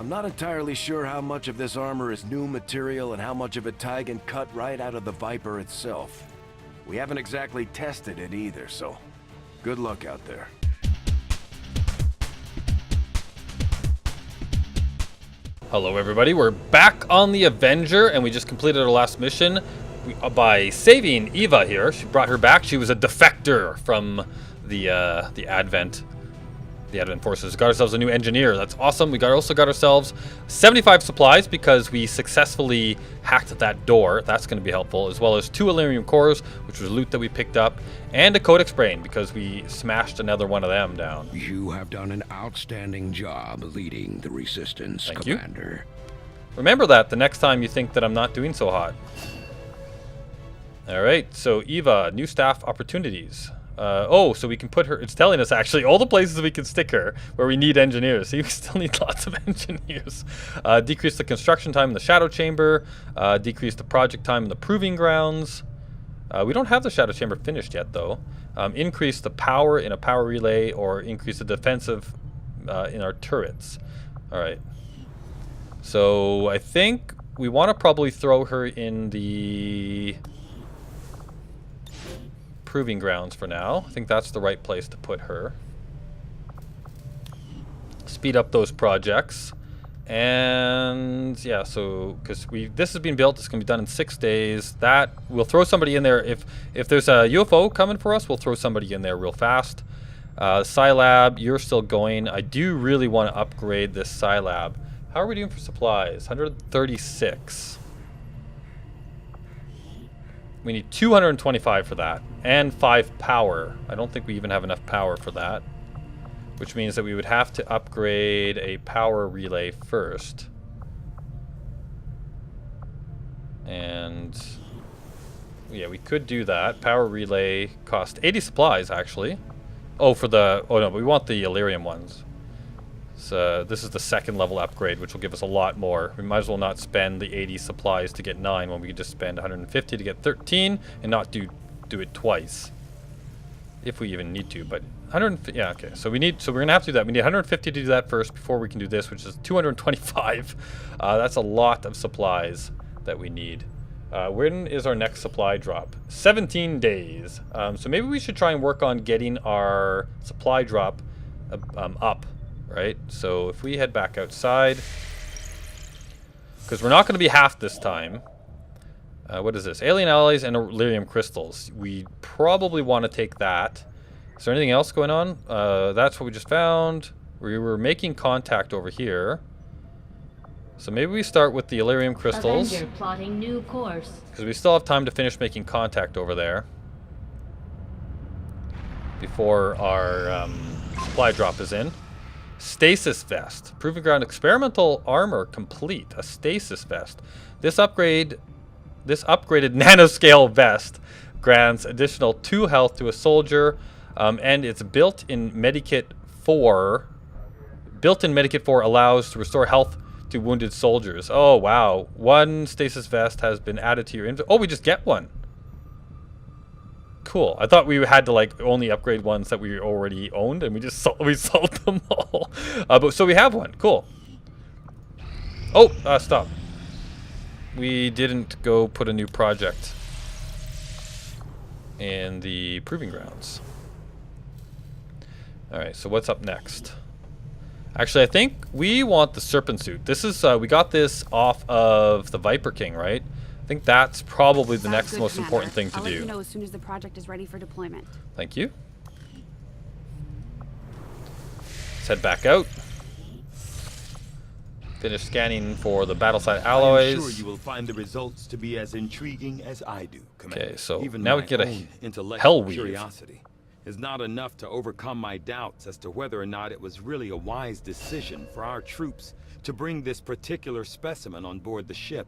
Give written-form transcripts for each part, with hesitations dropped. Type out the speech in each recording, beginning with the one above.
I'm not entirely sure how much of this armor is new material and how much of it Tygan cut right out of the Viper itself. We haven't exactly tested it either, so good luck out there. Hello everybody, we're back on the Avenger and we just completed our last mission by saving Eva here. She brought her back. She was a defector from the Advent forces. Got ourselves a new engineer. That's awesome. We also got ourselves 75 supplies because we successfully hacked that door. That's going to be helpful, as well as 2 Elerium cores, which was loot that we picked up, and a Codex brain because we smashed another one of them down. You have done an outstanding job leading the Resistance, Thank Commander. You. Remember that the next time you think that I'm not doing so hot. All right, so Eva, new staff opportunities. So we can put her, it's telling us actually all the places we can stick her where we need engineers. So you still need lots of engineers. Decrease the construction time in the Shadow Chamber, decrease the project time in the Proving Grounds. We don't have the Shadow Chamber finished yet though. Increase the power in a power relay or increase the defensive in our turrets. Alright. So I think we want to probably throw her in the Proving Grounds for now. I think that's the right place to put her. Speed up those projects. And yeah, so because this has been built, it's gonna be done in 6 days. That we'll throw somebody in there. If there's a UFO coming for us, we'll throw somebody in there real fast. Scilab, you're still going. I do really want to upgrade this Scilab. How are we doing for supplies? 136. We need 225 for that, and 5 power. I don't think we even have enough power for that, which means that we would have to upgrade a power relay first. And yeah, we could do that. Power relay cost 80 supplies, actually. Oh, no, we want the Elerium ones. So this is the 2nd level upgrade, which will give us a lot more. We might as well not spend the 80 supplies to get 9 when we could just spend 150 to get 13 and not do it twice. If we even need to, but 150, yeah, okay. So we're gonna have to do that. We need 150 to do that first before we can do this, which is 225. That's a lot of supplies that we need. When is our next supply drop? 17 days. So maybe we should try and work on getting our supply drop up. Right, so if we head back outside, because we're not going to be half this time. What is this? Alien alloys and Elerium crystals. We probably want to take that. Is there anything else going on? That's what we just found. We were making contact over here. So maybe we start with the Elerium crystals. Avenger plotting new course. Because we still have time to finish making contact over there before our supply drop is in. Stasis vest. Proving ground experimental armor complete. A stasis vest. This upgraded nanoscale vest grants additional 2 health to a soldier, and it's built in Medikit 4. Built-in Medikit 4 allows to restore health to wounded soldiers. Oh wow! 1 stasis vest has been added to your inventory. Oh, we just get one. Cool. I thought we had to like only upgrade ones that we already owned, and we sold them all. But so we have one. Cool. Oh, stop. We didn't go put a new project in the Proving Grounds. All right. So what's up next? Actually, I think we want the Serpent Suit. This is we got this off of the Viper King, right? I think that's probably the next most important thing to do. I'll let you know as soon as the project is ready for deployment. Thank you. Let's head back out. Finish scanning for the battleside alloys. I'm sure you will find the results to be as intriguing as I do, Commander. Okay, so even now we my get a own intellectual hell weave. curiosity is not enough to overcome my doubts as to whether or not it was really a wise decision for our troops to bring this particular specimen on board the ship.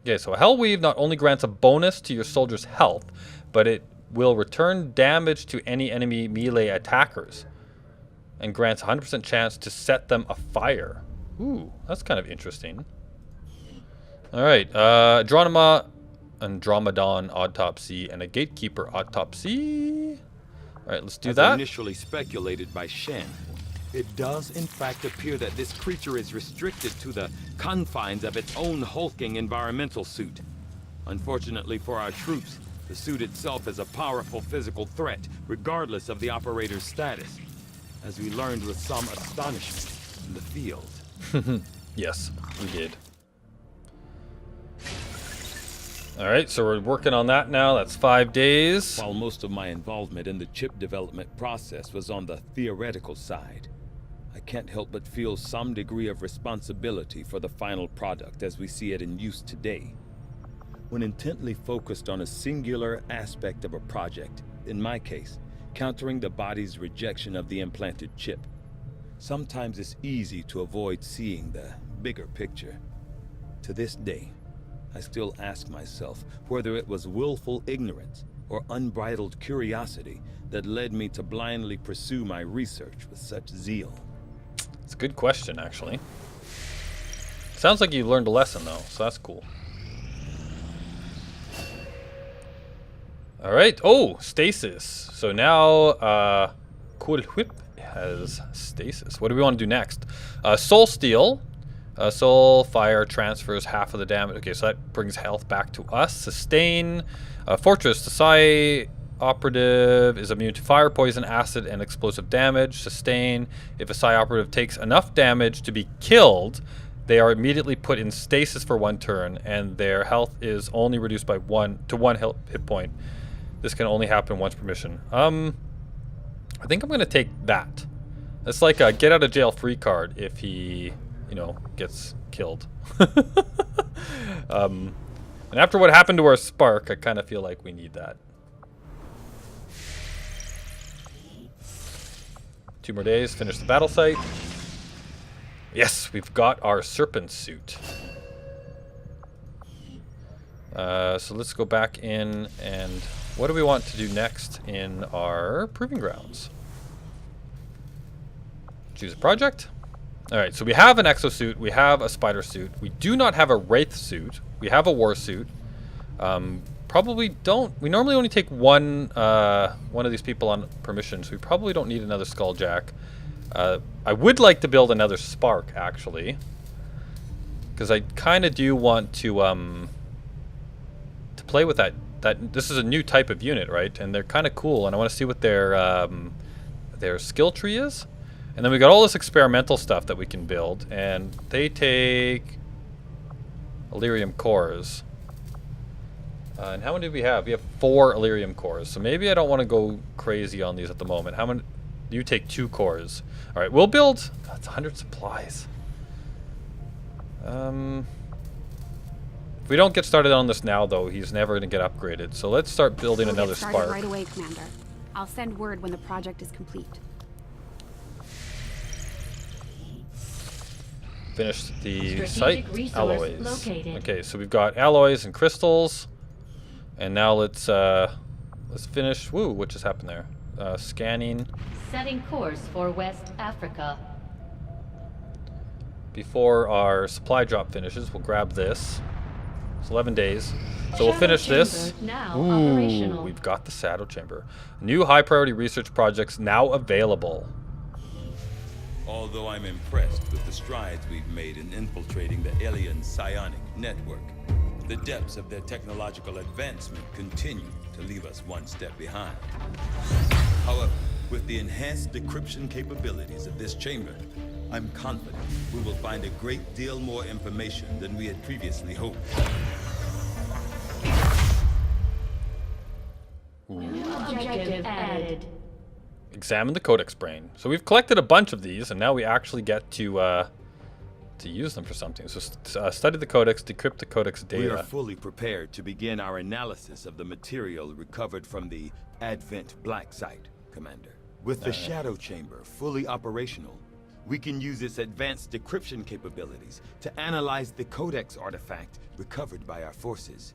Okay, so a Hell Weave not only grants a bonus to your soldier's health, but it will return damage to any enemy melee attackers and grants 100% chance to set them afire. Ooh, that's kind of interesting. All right, Andromeda Autopsy and a Gatekeeper Autopsy. All right, let's do that. Initially speculated by Shen, It does, in fact, appear that this creature is restricted to the confines of its own hulking environmental suit. Unfortunately for our troops, the suit itself is a powerful physical threat, regardless of the operator's status, as we learned with some astonishment in the field. Yes, we did. Alright, so we're working on that now. That's 5 days. While most of my involvement in the chip development process was on the theoretical side, I can't help but feel some degree of responsibility for the final product as we see it in use today. When intently focused on a singular aspect of a project, in my case, countering the body's rejection of the implanted chip, sometimes it's easy to avoid seeing the bigger picture. To this day, I still ask myself whether it was willful ignorance or unbridled curiosity that led me to blindly pursue my research with such zeal. It's a good question, actually. Sounds like you learned a lesson, though, so that's cool. Alright, oh, Stasis. So now, Cool Whip has Stasis. What do we want to do next? Soul Steal. Soul Fire transfers half of the damage. Okay, so that brings health back to us. Sustain. Fortress. The Psi Operative is immune to fire, poison, acid, and explosive damage. Sustain. If a Psi Operative takes enough damage to be killed, they are immediately put in stasis for 1 turn, and their health is only reduced by 1 hit point. This can only happen once per mission. I think I'm going to take that. It's like a get out of jail free card if he, you know, gets killed. And after what happened to our Spark, I kind of feel like we need that. 2 more days, finish the battle site. Yes, we've got our Serpent Suit. So let's go back in and what do we want to do next in our Proving Grounds? Choose a project. Alright, so we have an exosuit, we have a spider suit, we do not have a wraith suit, we have a war suit. We normally only take one of these people on permission, so we probably don't need another Skulljack. I would like to build another Spark, actually, because I kind of do want to play with that. This is a new type of unit, right? And they're kind of cool, and I want to see what their skill tree is. And then we got all this experimental stuff that we can build, and they take Elerium cores. And how many do we have? We have 4 Elerium cores, so maybe I don't want to go crazy on these at the moment. How many? You take 2 cores. All right, we'll build. That's 100 supplies. If we don't get started on this now, though, he's never going to get upgraded. So let's start building another Spark. Right away, Commander. I'll send word when the project is complete. Finish the Strategic site. resource Alloys. located. Okay, so we've got alloys and crystals, and now let's finish. Woo! What just happened there? Scanning. Setting course for West Africa. Before our supply drop finishes, we'll grab this. It's 11 days, so we'll finish this. Now Ooh, operational. we've got the Shadow Chamber. New high priority research projects now available. Although I'm impressed with the strides we've made in infiltrating the alien psionic network, the depths of their technological advancement continue to leave us one step behind. However, with the enhanced decryption capabilities of this chamber, I'm confident we will find a great deal more information than we had previously hoped. Objective added. Examine the Codex brain. So we've collected a bunch of these, and now we actually get to use them for something. So study the Codex, decrypt the Codex data. We are fully prepared to begin our analysis of the material recovered from the Advent Black Site, Commander. With the Shadow Chamber fully operational, we can use its advanced decryption capabilities to analyze the Codex artifact recovered by our forces.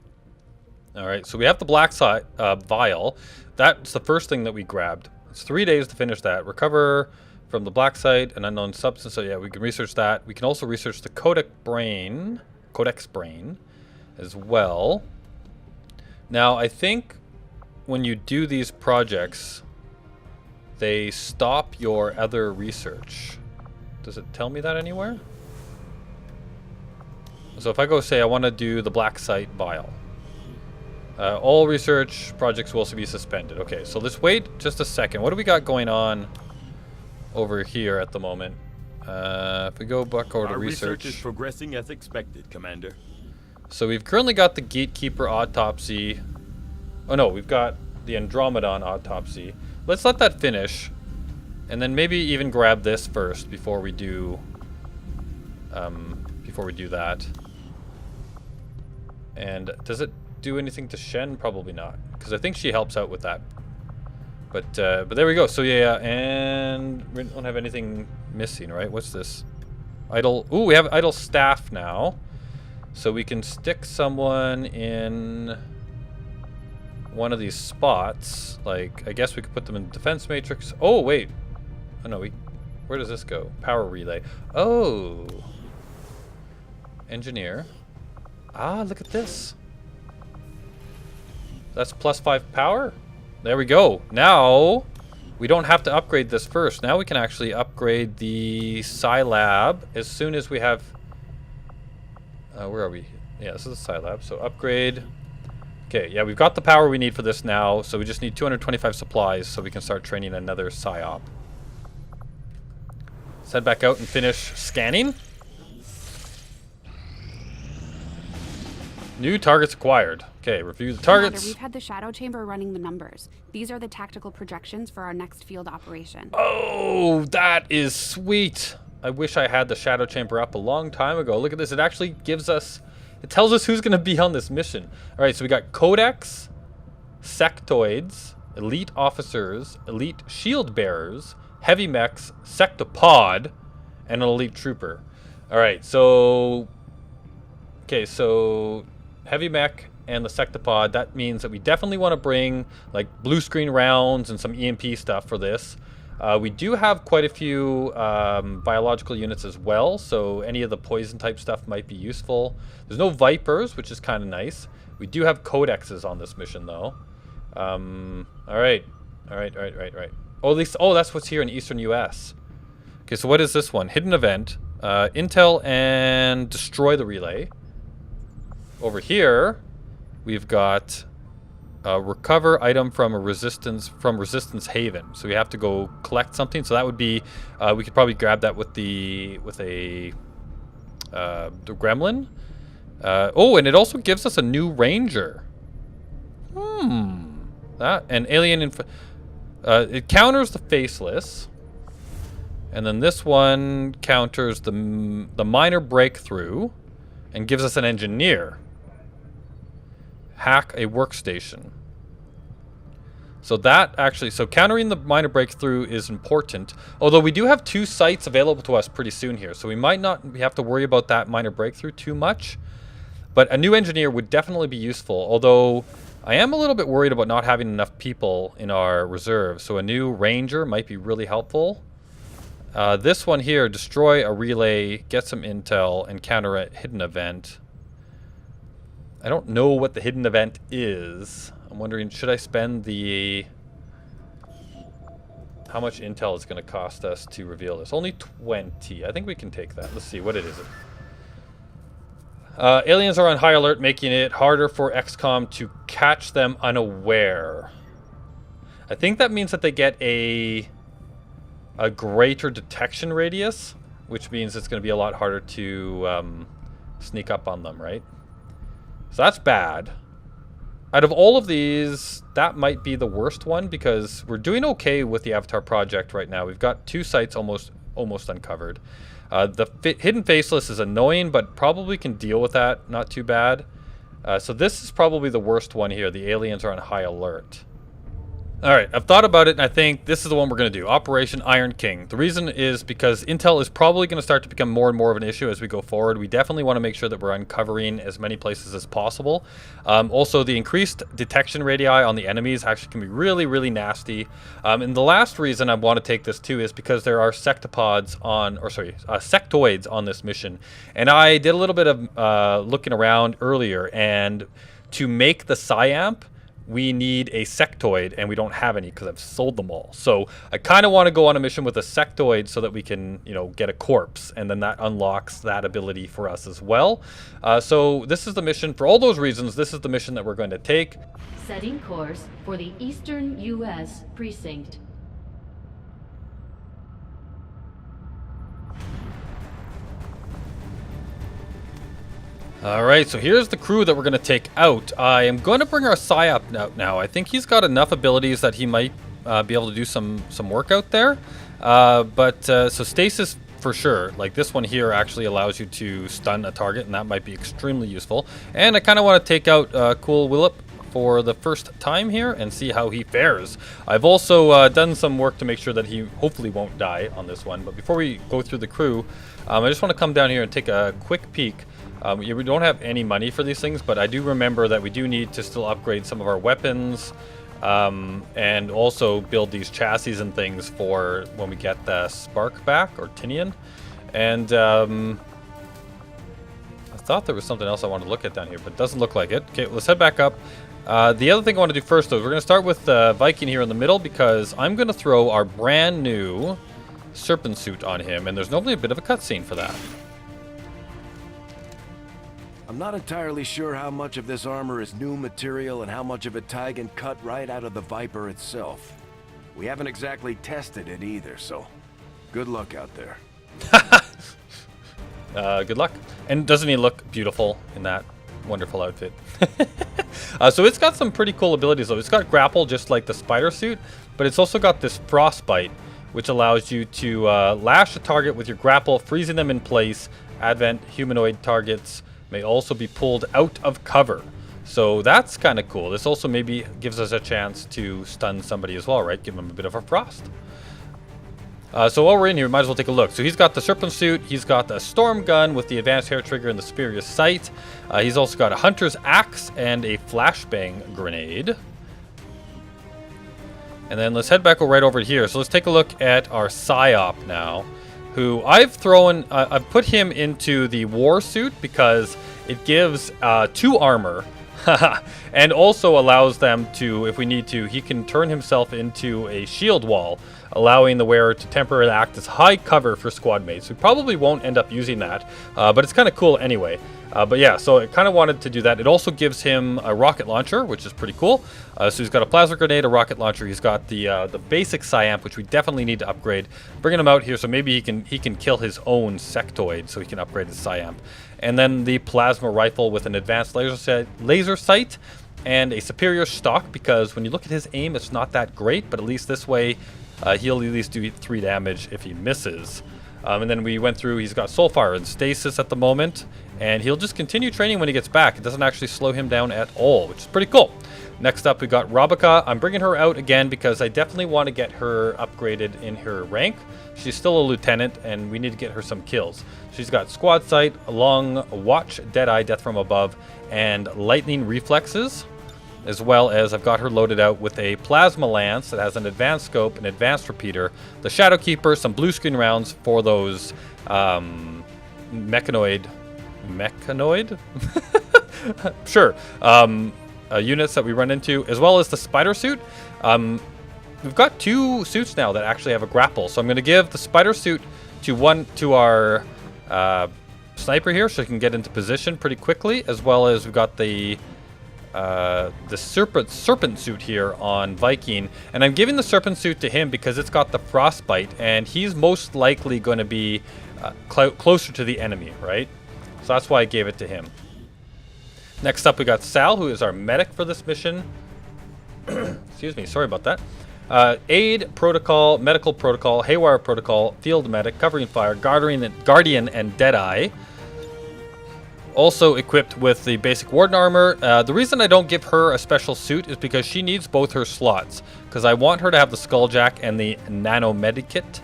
All right, so we have the black site vial. That's the first thing that we grabbed. It's 3 days to finish that. Recover from the black site an unknown substance. So yeah, we can research that. We can also research the Codex brain as well. Now, I think when you do these projects, they stop your other research. Does it tell me that anywhere? So if I go say I want to do the black site vial. All research projects will also be suspended. Okay, so let's wait just a second. What do we got going on over here at the moment? If we go back over to Our research. research is progressing as expected, Commander. So we've currently got the Gatekeeper Autopsy. Oh no, we've got the Andromeda Autopsy. Let's let that finish. And then maybe even grab this first before we do that. And does it do anything to Shen? Probably not, because I think she helps out with that. But there we go. So yeah, and we don't have anything missing, right? What's this? Idle. Ooh, we have idle staff now, so we can stick someone in one of these spots. Like, I guess we could put them in defense matrix. Oh wait, oh no, where does this go? Power relay. Oh, engineer. Ah, look at this. That's +5 power. There we go. Now, we don't have to upgrade this first. Now we can actually upgrade the Sci Lab as soon as we have... where are we? Yeah, this is the Sci Lab. So upgrade. Okay, yeah, we've got the power we need for this now. So we just need 225 supplies so we can start training another Psy-Op. Let's head back out and finish scanning. New targets acquired. Okay, review the targets. Commander, we've had the Shadow Chamber running the numbers. These are the tactical projections for our next field operation. Oh, that is sweet. I wish I had the Shadow Chamber up a long time ago. Look at this. It actually gives us... It tells us who's going to be on this mission. All right, so we got Codex, Sectoids, Elite Officers, Elite Shield Bearers, Heavy Mechs, Sectopod, and an Elite Trooper. All right, so... Okay, so... Heavy Mech and the Sectopod, that means that we definitely want to bring like blue screen rounds and some EMP stuff for this. We do have quite a few biological units as well, so any of the poison type stuff might be useful. There's no Vipers, which is kind of nice. We do have Codexes on this mission though. Alright. Oh, that's what's here in Eastern US. Okay, so what is this one? Hidden event. Intel and destroy the relay. Over here, we've got recover item from Resistance Haven. So we have to go collect something. So that would be we could probably grab that with the gremlin. Oh, and it also gives us a new ranger. That an alien. It counters the faceless, and then this one counters the minor breakthrough, and gives us an engineer. Hack a workstation. So that actually, so countering the minor breakthrough is important. Although we do have 2 sites available to us pretty soon here, so we might not have to worry about that minor breakthrough too much. But a new engineer would definitely be useful, although I am a little bit worried about not having enough people in our reserve. So a new ranger might be really helpful. This one here, destroy a relay, get some intel, and counter a hidden event. I don't know what the hidden event is. I'm wondering, should I spend the... How much intel is going to cost us to reveal this? Only 20. I think we can take that. Let's see, what it is. Aliens are on high alert, making it harder for XCOM to catch them unaware. I think that means that they get a greater detection radius, which means it's going to be a lot harder to sneak up on them, right? So that's bad. Out of all of these, that might be the worst one because we're doing okay with the Avatar project right now. We've got 2 sites almost uncovered. The hidden faceless is annoying, but probably can deal with that. Not too bad. So this is probably the worst one here. The aliens are on high alert. Alright, I've thought about it, and I think this is the one we're going to do. Operation Iron King. The reason is because intel is probably going to start to become more and more of an issue as we go forward. We definitely want to make sure that we're uncovering as many places as possible. Also, the increased detection radii on the enemies actually can be really, really nasty. And the last reason I want to take this too is because there are sectoids on this mission. And I did a little bit of looking around earlier, and to make the Psy-Amp, we need a sectoid, and we don't have any because I've sold them all. So I kind of want to go on a mission with a sectoid so that we can, you know, get a corpse, and then that unlocks that ability for us as well. So this is the mission. For all those reasons, this is the mission that we're going to take. Setting course for the Eastern U.S. Precinct. Alright, so here's the crew that we're going to take out. I am going to bring our PSYOP out now. I think he's got enough abilities that he might be able to do some work out there. So Stasis for sure. Like this one here actually allows you to stun a target, and that might be extremely useful. And I kind of want to take out Cool Willip for the first time here and see how he fares. I've also done some work to make sure that he hopefully won't die on this one. But before we go through the crew, I just want to come down here and take a quick peek. We don't have any money for these things, but I do remember that we do need to still upgrade some of our weapons, and also build these chassis and things for when we get the Spark back, or Tinian. And I thought there was something else I wanted to look at down here, but it doesn't look like it. Okay, let's head back up. The other thing I want to do first, though, is we're going to start with Viking here in the middle, because I'm going to throw our brand new Serpent Suit on him, and there's normally a bit of a cutscene for that. I'm not entirely sure how much of this armor is new material and how much of it Tigan cut right out of the Viper itself. We haven't exactly tested it either, so good luck out there. Good luck. And doesn't he look beautiful in that wonderful outfit? So it's got some pretty cool abilities, though. It's got grapple just like the spider suit, but it's also got this frostbite, which allows you to lash a target with your grapple, freezing them in place. Advent humanoid targets may also be pulled out of cover. So that's kind of cool. This also maybe gives us a chance to stun somebody as well, right? Give them a bit of a frost. So while we're in here, we might as well take a look. So he's got the Serpent Suit, he's got the Storm Gun with the Advanced Hair Trigger and the Superior Sight. He's also got a Hunter's Axe and a Flashbang Grenade. And then let's head back right over here. So let's take a look at our PSYOP now, who I've put him into the War Suit because it gives 2 armor and also allows them to, if we need to, he can turn himself into a shield wall, allowing the wearer to temporarily act as high cover for squad mates. We probably won't end up using that, but it's kind of cool anyway. But yeah, so I kind of wanted to do that. It also gives him a rocket launcher, which is pretty cool. So he's got a plasma grenade, a rocket launcher. He's got the basic PSYAMP, which we definitely need to upgrade. Bringing him out here, so maybe he can kill his own sectoid, so he can upgrade his PSYAMP. And then the plasma rifle with an advanced laser sight and a superior stock, because when you look at his aim, it's not that great, but at least this way he'll at least do 3 damage if he misses. And then we went through, he's got Soulfire and Stasis at the moment, and he'll just continue training when he gets back. It doesn't actually slow him down at all, which is pretty cool. Next up, we got Robica. I'm bringing her out again because I definitely want to get her upgraded in her rank. She's still a lieutenant, and we need to get her some kills. She's got Squad Sight, Long Watch, Deadeye, Death from Above, and Lightning Reflexes. As well as I've got her loaded out with a Plasma Lance that has an advanced scope, an advanced repeater, the Shadow Keeper, some blue screen rounds for those mechanoid? Sure. Units that we run into, as well as the Spider Suit. We've got 2 suits now that actually have a grapple, so I'm going to give the Spider Suit to our sniper here, so he can get into position pretty quickly, as well as we've got the Serpent Suit here on Viking, and I'm giving the Serpent Suit to him because it's got the frostbite, and he's most likely going to be closer to the enemy, right? So that's why I gave it to him. Next up, we got Sal, who is our medic for this mission. Excuse me, sorry about that. Aid Protocol, Medical Protocol, Haywire Protocol, Field Medic, Covering Fire, Guardian, and Deadeye. Also equipped with the basic Warden armor. The reason I don't give her a special suit is because she needs both her slots. Because I want her to have the Skulljack and the Nano Medikit,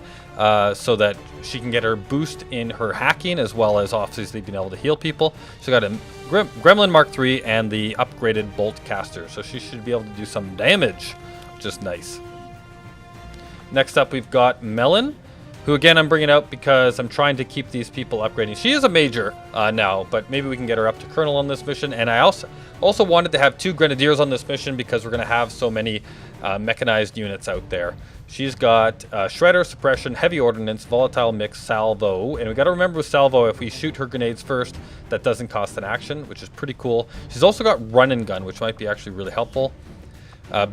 so that she can get her boost in her hacking, as well as obviously being able to heal people. She's got a Gremlin Mark III and the upgraded Bolt Caster, so she should be able to do some damage, which is nice. Next up, we've got Melon. who again I'm bringing out because I'm trying to keep these people upgrading. She is a major now, but maybe we can get her up to colonel on this mission. And I also wanted to have 2 grenadiers on this mission because we're going to have so many mechanized units out there. She's got shredder, suppression, heavy ordnance, volatile mix, salvo. And we got to remember with salvo, if we shoot her grenades first, that doesn't cost an action, which is pretty cool. She's also got run and gun, which might be actually really helpful.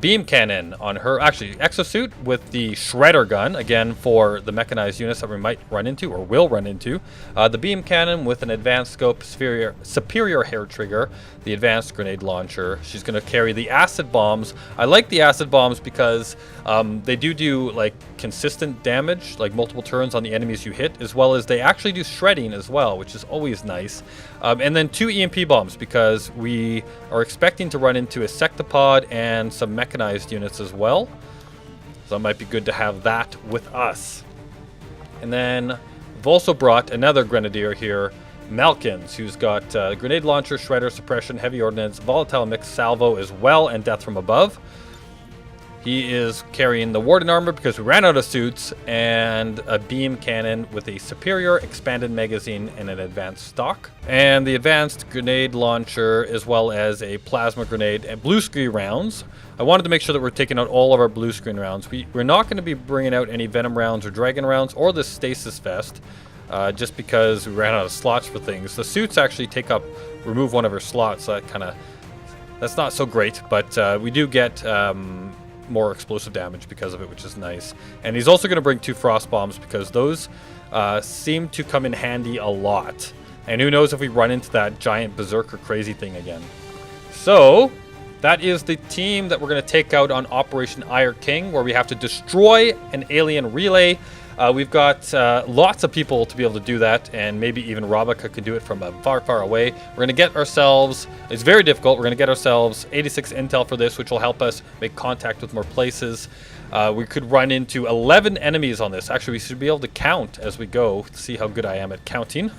Beam cannon on her, actually exosuit with the shredder gun, again for the mechanized units that we might run into or will run into. The beam cannon with an advanced scope, superior hair trigger, the advanced grenade launcher. She's going to carry the acid bombs. I like the acid bombs because they do like consistent damage, like multiple turns on the enemies you hit, as well as they actually do shredding as well, which is always nice. And then 2 EMP bombs because we are expecting to run into a sectopod and some mechanized units as well. So it might be good to have that with us. And then we've also brought another grenadier here, Malkins, who's got grenade launcher, shredder, suppression, heavy ordnance, volatile mix, salvo as well, and death from above. He is carrying the Warden armor because we ran out of suits, and a beam cannon with a superior expanded magazine and an advanced stock. And the advanced grenade launcher, as well as a plasma grenade and blue screen rounds. I wanted to make sure that we're taking out all of our blue screen rounds. We're not going to be bringing out any Venom rounds or Dragon rounds or the Stasis vest, just because we ran out of slots for things. The suits actually remove one of her slots, so that's not so great, but we do get more explosive damage because of it, which is nice. And he's also going to bring 2 frost bombs because those seem to come in handy a lot. And who knows if we run into that giant berserker crazy thing again. So that is the team that we're going to take out on Operation Ire King, where we have to destroy an alien relay. We've got lots of people to be able to do that, and maybe even Robica could do it from far, far away. We're going to get ourselves, it's very difficult, we're going to get ourselves 86 intel for this, which will help us make contact with more places. We could run into 11 enemies on this. Actually, we should be able to count as we go to see how good I am at counting.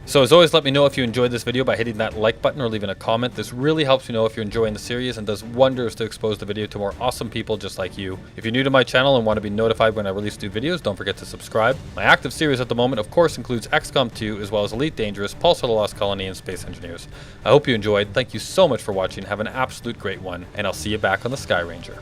So as always, let me know if you enjoyed this video by hitting that like button or leaving a comment. This really helps me know if you're enjoying the series and does wonders to expose the video to more awesome people just like you. If you're new to my channel and want to be notified when I release new videos, don't forget to subscribe. My active series at the moment, of course, includes XCOM 2, as well as Elite Dangerous, Pulse of the Lost Colony, and Space Engineers. I hope you enjoyed. Thank you so much for watching. Have an absolute great one, and I'll see you back on the Sky Ranger.